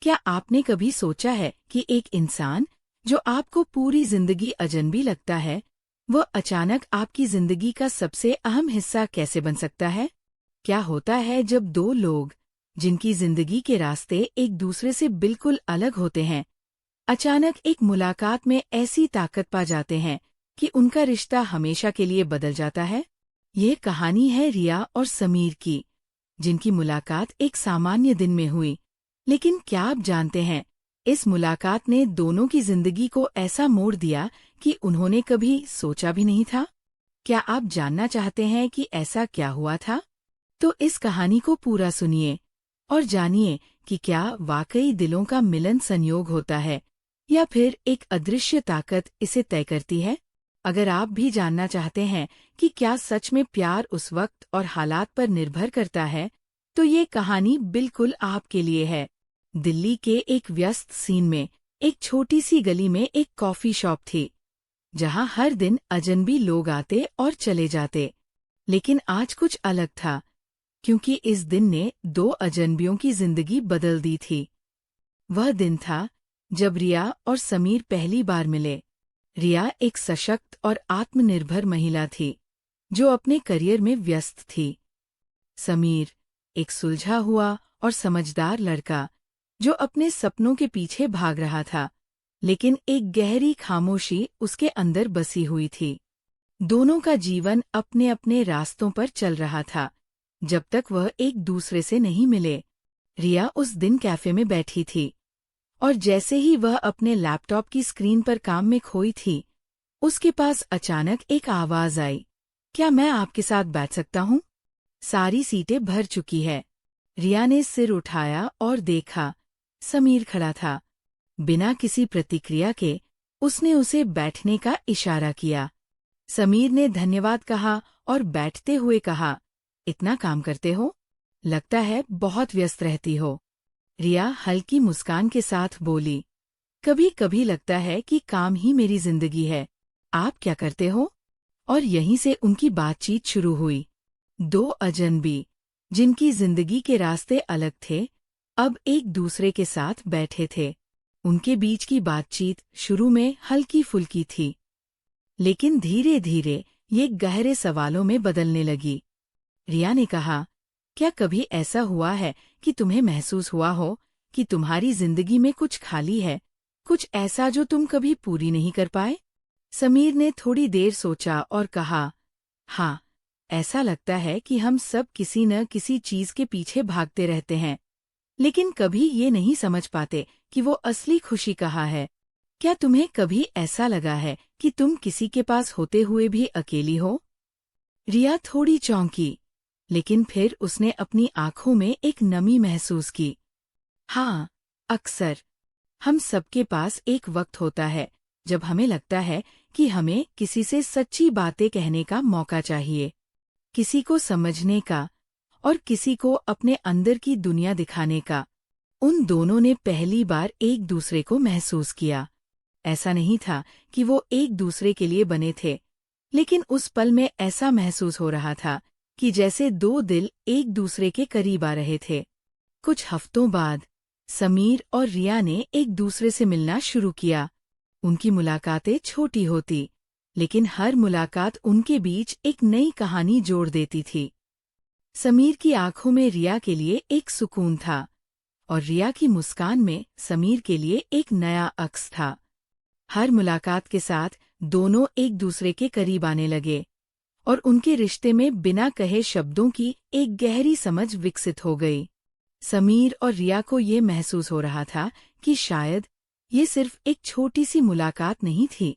क्या आपने कभी सोचा है कि एक इंसान जो आपको पूरी जिंदगी अजनबी लगता है, वह अचानक आपकी जिंदगी का सबसे अहम हिस्सा कैसे बन सकता है? क्या होता है जब दो लोग, जिनकी जिंदगी के रास्ते एक दूसरे से बिल्कुल अलग होते हैं, अचानक एक मुलाकात में ऐसी ताकत पा जाते हैं कि उनका रिश्ता हमेशा के लिए बदल जाता है? ये कहानी है रिया और समीर की, जिनकी मुलाकात एक सामान्य दिन में हुई। लेकिन क्या आप जानते हैं, इस मुलाकात ने दोनों की जिंदगी को ऐसा मोड़ दिया कि उन्होंने कभी सोचा भी नहीं था। क्या आप जानना चाहते हैं कि ऐसा क्या हुआ था? तो इस कहानी को पूरा सुनिए और जानिए कि क्या वाकई दिलों का मिलन संयोग होता है या फिर एक अदृश्य ताकत इसे तय करती है। अगर आप भी जानना चाहते हैं कि क्या सच में प्यार उस वक्त और हालात पर निर्भर करता है, तो ये कहानी बिल्कुल आपके लिए है। दिल्ली के एक व्यस्त सीन में एक छोटी सी गली में एक कॉफी शॉप थी, जहां हर दिन अजनबी लोग आते और चले जाते। लेकिन आज कुछ अलग था, क्योंकि इस दिन ने दो अजनबियों की जिंदगी बदल दी थी। वह दिन था जब रिया और समीर पहली बार मिले। रिया एक सशक्त और आत्मनिर्भर महिला थी, जो अपने करियर में व्यस्त थी। समीर एक सुलझा हुआ और समझदार लड़का, जो अपने सपनों के पीछे भाग रहा था, लेकिन एक गहरी खामोशी उसके अंदर बसी हुई थी। दोनों का जीवन अपने अपने रास्तों पर चल रहा था, जब तक वह एक दूसरे से नहीं मिले। रिया उस दिन कैफे में बैठी थी, और जैसे ही वह अपने लैपटॉप की स्क्रीन पर काम में खोई थी, उसके पास अचानक एक आवाज आई, क्या मैं आपके साथ बैठ सकता हूँ? सारी सीटें भर चुकी है। रिया ने सिर उठाया और देखा, समीर खड़ा था। बिना किसी प्रतिक्रिया के उसने उसे बैठने का इशारा किया। समीर ने धन्यवाद कहा और बैठते हुए कहा, इतना काम करते हो? लगता है बहुत व्यस्त रहती हो। रिया हल्की मुस्कान के साथ बोली, कभी कभी लगता है कि काम ही मेरी जिंदगी है। आप क्या करते हो? और यहीं से उनकी बातचीत शुरू हुई। दो अजनबी, जिनकी जिंदगी के रास्ते अलग थे, अब एक दूसरे के साथ बैठे थे। उनके बीच की बातचीत शुरू में हल्की फुल्की थी, लेकिन धीरे धीरे ये गहरे सवालों में बदलने लगी। रिया ने कहा, क्या कभी ऐसा हुआ है कि तुम्हें महसूस हुआ हो कि तुम्हारी जिंदगी में कुछ खाली है, कुछ ऐसा जो तुम कभी पूरी नहीं कर पाए? समीर ने थोड़ी देर सोचा और कहा, हाँ, ऐसा लगता है कि हम सब किसी न किसी चीज के पीछे भागते रहते हैं, लेकिन कभी ये नहीं समझ पाते कि वो असली खुशी कहाँ है। क्या तुम्हें कभी ऐसा लगा है कि तुम किसी के पास होते हुए भी अकेली हो? रिया थोड़ी चौंकी, लेकिन फिर उसने अपनी आंखों में एक नमी महसूस की। हाँ, अक्सर हम सबके पास एक वक्त होता है जब हमें लगता है कि हमें किसी से सच्ची बातें कहने का मौका चाहिए, किसी को समझने का और किसी को अपने अंदर की दुनिया दिखाने का। उन दोनों ने पहली बार एक दूसरे को महसूस किया। ऐसा नहीं था कि वो एक दूसरे के लिए बने थे, लेकिन उस पल में ऐसा महसूस हो रहा था कि जैसे दो दिल एक दूसरे के करीब आ रहे थे। कुछ हफ्तों बाद समीर और रिया ने एक दूसरे से मिलना शुरू किया। उनकी मुलाकातें छोटी होती, लेकिन हर मुलाकात उनके बीच एक नई कहानी जोड़ देती थी। समीर की आंखों में रिया के लिए एक सुकून था, और रिया की मुस्कान में समीर के लिए एक नया अक्स था। हर मुलाकात के साथ दोनों एक दूसरे के करीब आने लगे, और उनके रिश्ते में बिना कहे शब्दों की एक गहरी समझ विकसित हो गई। समीर और रिया को ये महसूस हो रहा था कि शायद ये सिर्फ एक छोटी सी मुलाकात नहीं थी,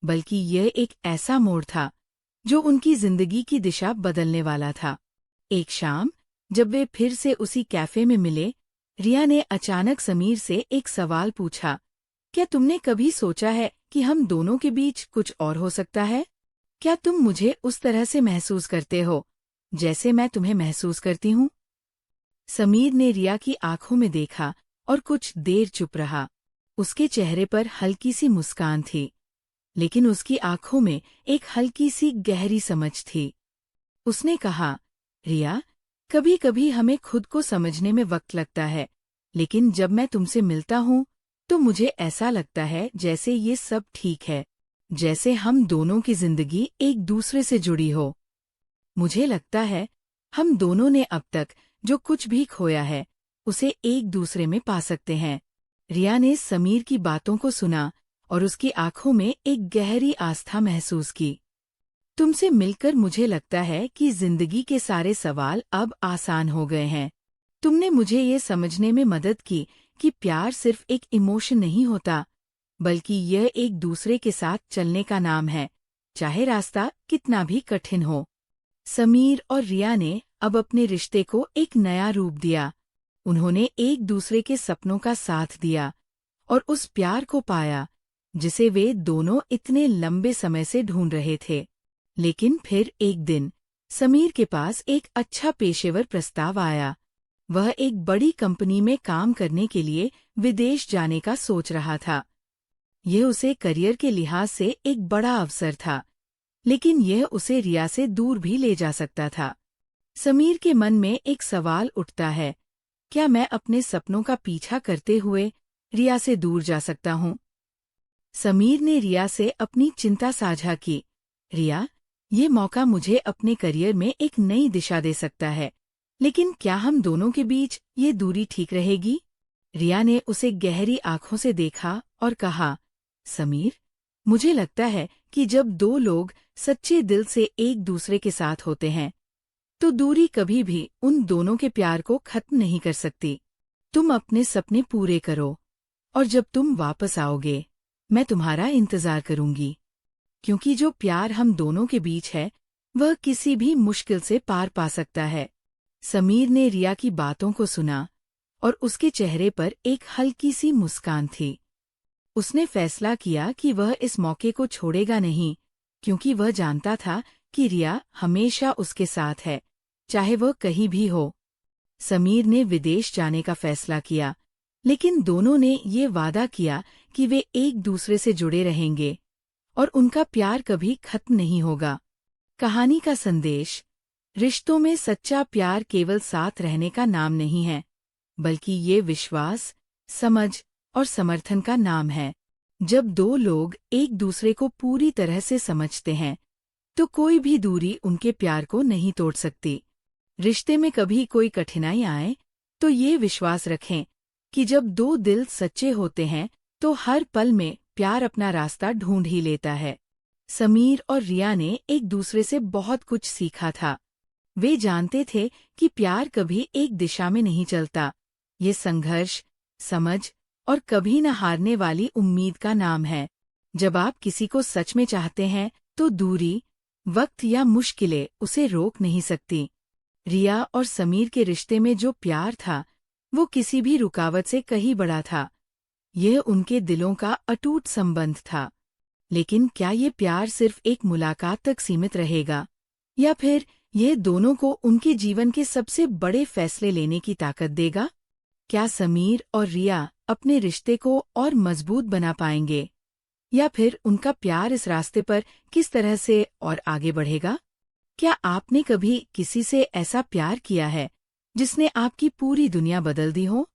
बल्कि यह एक ऐसा मोड़ था जो उनकी जिंदगी की दिशा बदलने वाला था। एक शाम जब वे फिर से उसी कैफे में मिले, रिया ने अचानक समीर से एक सवाल पूछा, क्या तुमने कभी सोचा है कि हम दोनों के बीच कुछ और हो सकता है? क्या तुम मुझे उस तरह से महसूस करते हो जैसे मैं तुम्हें महसूस करती हूँ? समीर ने रिया की आंखों में देखा और कुछ देर चुप रहा। उसके चेहरे पर हल्की सी मुस्कान थी, लेकिन उसकी आंखों में एक हल्की सी गहरी समझ थी। उसने कहा, रिया, कभी कभी हमें खुद को समझने में वक्त लगता है, लेकिन जब मैं तुमसे मिलता हूँ तो मुझे ऐसा लगता है जैसे ये सब ठीक है, जैसे हम दोनों की जिंदगी एक दूसरे से जुड़ी हो। मुझे लगता है हम दोनों ने अब तक जो कुछ भी खोया है उसे एक दूसरे में पा सकते हैं। रिया ने समीर की बातों को सुना और उसकी आंखों में एक गहरी आस्था महसूस की। तुमसे मिलकर मुझे लगता है कि जिंदगी के सारे सवाल अब आसान हो गए हैं। तुमने मुझे ये समझने में मदद की कि प्यार सिर्फ एक इमोशन नहीं होता, बल्कि यह एक दूसरे के साथ चलने का नाम है, चाहे रास्ता कितना भी कठिन हो। समीर और रिया ने अब अपने रिश्ते को एक नया रूप दिया। उन्होंने एक दूसरे के सपनों का साथ दिया और उस प्यार को पाया जिसे वे दोनों इतने लंबे समय से ढूंढ रहे थे। लेकिन फिर एक दिन समीर के पास एक अच्छा पेशेवर प्रस्ताव आया। वह एक बड़ी कंपनी में काम करने के लिए विदेश जाने का सोच रहा था। यह उसे करियर के लिहाज से एक बड़ा अवसर था, लेकिन यह उसे रिया से दूर भी ले जा सकता था। समीर के मन में एक सवाल उठता है, क्या मैं अपने सपनों का पीछा करते हुए रिया से दूर जा सकता हूँ? समीर ने रिया से अपनी चिंता साझा की। रिया, ये मौका मुझे अपने करियर में एक नई दिशा दे सकता है, लेकिन क्या हम दोनों के बीच ये दूरी ठीक रहेगी? रिया ने उसे गहरी आंखों से देखा और कहा, समीर, मुझे लगता है कि जब दो लोग सच्चे दिल से एक दूसरे के साथ होते हैं, तो दूरी कभी भी उन दोनों के प्यार को खत्म नहीं कर सकती। तुम अपने सपने पूरे करो, और जब तुम वापस आओगे, मैं तुम्हारा इंतजार करूंगी, क्योंकि जो प्यार हम दोनों के बीच है, वह किसी भी मुश्किल से पार पा सकता है। समीर ने रिया की बातों को सुना और उसके चेहरे पर एक हल्की सी मुस्कान थी। उसने फैसला किया कि वह इस मौके को छोड़ेगा नहीं, क्योंकि वह जानता था कि रिया हमेशा उसके साथ है, चाहे वह कहीं भी हो। समीर ने विदेश जाने का फैसला किया, लेकिन दोनों ने ये वादा किया कि वे एक दूसरे से जुड़े रहेंगे और उनका प्यार कभी खत्म नहीं होगा। कहानी का संदेश: रिश्तों में सच्चा प्यार केवल साथ रहने का नाम नहीं है, बल्कि ये विश्वास, समझ और समर्थन का नाम है। जब दो लोग एक दूसरे को पूरी तरह से समझते हैं, तो कोई भी दूरी उनके प्यार को नहीं तोड़ सकती। रिश्ते में कभी कोई कठिनाई आए, तो ये विश्वास रखें कि जब दो दिल सच्चे होते हैं, तो हर पल में प्यार अपना रास्ता ढूंढ ही लेता है। समीर और रिया ने एक दूसरे से बहुत कुछ सीखा था। वे जानते थे कि प्यार कभी एक दिशा में नहीं चलता। ये संघर्ष, समझ और कभी न हारने वाली उम्मीद का नाम है। जब आप किसी को सच में चाहते हैं, तो दूरी, वक्त या मुश्किलें उसे रोक नहीं सकती। रिया और समीर के रिश्ते में जो प्यार था, वो किसी भी रुकावट से कहीं बड़ा था। यह उनके दिलों का अटूट संबंध था। लेकिन क्या ये प्यार सिर्फ एक मुलाकात तक सीमित रहेगा, या फिर यह दोनों को उनके जीवन के सबसे बड़े फैसले लेने की ताकत देगा? क्या समीर और रिया अपने रिश्ते को और मजबूत बना पाएंगे, या फिर उनका प्यार इस रास्ते पर किस तरह से और आगे बढ़ेगा? क्या आपने कभी किसी से ऐसा प्यार किया है जिसने आपकी पूरी दुनिया बदल दी हो?